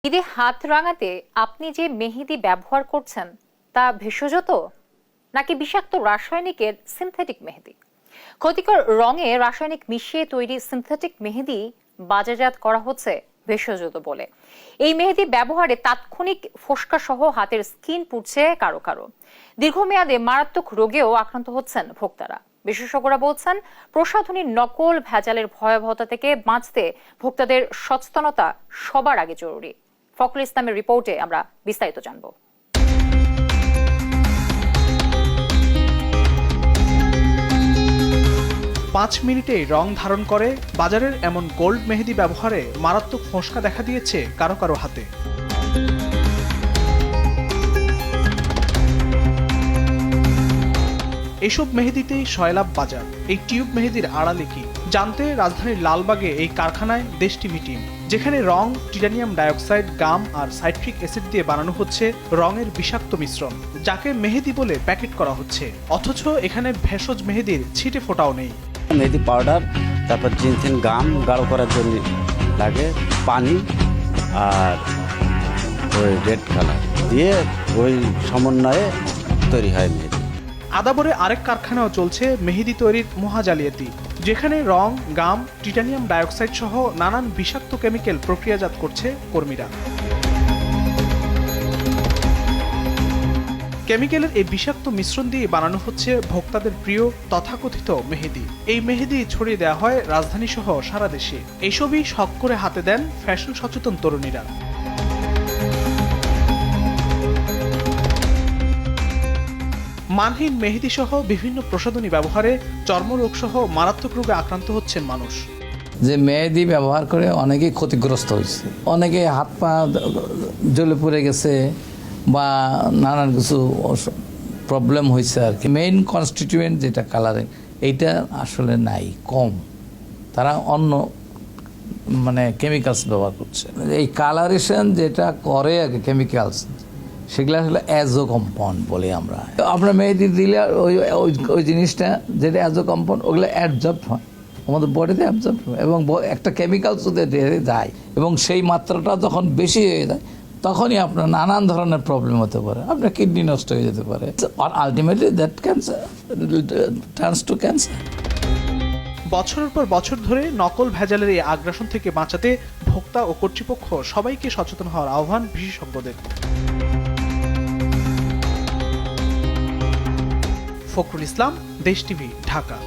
ঈদে হাত রাঙাতে আপনি যে মেহেদি ব্যবহার করছেন তা ভেষজ তো নাকি বিষাক্ত রাসায়নিকের সিনথেটিক মেহেদি? ক্ষতিকর রঙে রাসায়নিক মিশিয়ে তৈরি সিনথেটিক মেহেদি বাজারজাত করা হচ্ছে ভেষজ বলে। এই মেহেদি ব্যবহারে তাৎক্ষণিক ফোসকা সহ হাতের স্কিন পুড়ছে কারো কারো। দীর্ঘমেয়াদে মারাত্মক রোগেও আক্রান্ত হচ্ছেন ভোক্তারা। বিশেষজ্ঞরা বলছেন, প্রসাধনী নকল ভেজালের ভয়াবহতা থেকে বাঁচতে ভোক্তাদের সচেতনতা সবার আগে জরুরি। ফখরুল ইসলামের রিপোর্টে আমরা বিস্তারিত জানব। 5 মিনিটেই রং ধারণ করে বাজারের এমন গোল্ড মেহেদি ব্যবহারে মারাত্মক ফোসকা দেখা দিয়েছে কারো কারো হাতে। এসব মেহেদিতেই সয়লাভ বাজার। এই টিউব মেহেদির আড়ালে কি জানতে রাজধানীর লালবাগে এই কারখানায় দেশটি মিটিং, যেখানে রং টিটানিয়াম ডাইঅক্সাইড, গাম আর সাইট্রিক অ্যাসিড দিয়ে বানানো হচ্ছে রঙের বিষাক্ত মিশ্রণ, যাকে মেহেদি বলে প্যাকেট করা হচ্ছে। অথচ এখানে ভেষজ মেহেদির ছিটে ফোঁটাও নেই। মেহেদি পাউডার, তারপর জিনসেন গাম গাঢ় করার জন্য লাগে, পানি আর ওই রেড কালার দিয়ে ওই সমন্বয়ে তৈরি হয় মেহেদি। আদাবরে আরেক কারখানাও চলছে মেহেদি তৈরির মহা জালিয়াতি, যেখানে রং, গাম, টিটানিয়াম ডাইঅক্সাইড সহ নানান বিষাক্ত কেমিক্যাল প্রক্রিয়াজাত করছে কর্মীরা। কেমিক্যালের এই বিষাক্ত মিশ্রণ দিয়ে বানানো হচ্ছে ভোক্তাদের প্রিয় তথাকথিত মেহেদি। এই মেহেদি ছড়িয়ে দেওয়া হয় রাজধানী সহ সারা দেশে। এইসবই শখ করে হাতে দেন ফ্যাশন সচেতন তরুণীরা। মানহীন মেহেদি সহ বিভিন্ন প্রসাধনী ব্যবহারে চর্মরোগ সহ মারাত্মক রোগে আক্রান্ত হচ্ছেন মানুষ। যে মেহেদি ব্যবহার করে অনেকেই ক্ষতিগ্রস্ত হয়েছে, অনেকে হাত পা জ্বলে পড়ে গেছে বা নানান কিছু প্রবলেম হয়েছে আর কি। মেইন কনস্টিটিউয়েন্ট যেটা কালারিং, এইটা আসলে নাই, কম। তারা অন্য কেমিক্যালস ব্যবহার করছে। এই কালারেশন যেটা করে আর কি কেমিক্যালস, সেগুলো আসলে অ্যাজো কম্পাউন্ড বলি আমরা। আমরা মেহেদি দিলে ওই জিনিসটা যেটা অ্যাজো কম্পাউন্ড, ওগুলো অ্যাবজর্ব হয় আমাদের বডিতে, অ্যাবজর্ব হয় এবং একটা কেমিক্যালস যায়, এবং সেই মাত্রাটা যখন বেশি হয়ে যায় তখনই আপনার নানান ধরনের প্রবলেম হতে পারে। আপনার কিডনি নষ্ট হয়ে যেতে পারে, আর ultimately that cancer turns to cancer. বছরের পর বছর ধরে নকল ভেজালের এই আগ্রাসন থেকে বাঁচাতে ভোক্তা ও কর্তৃপক্ষ সবাইকে সচেতন হওয়ার আহ্বান বিশেষজ্ঞদের। ফখরুল ইসলাম, দেশ টিভি, ঢাকা।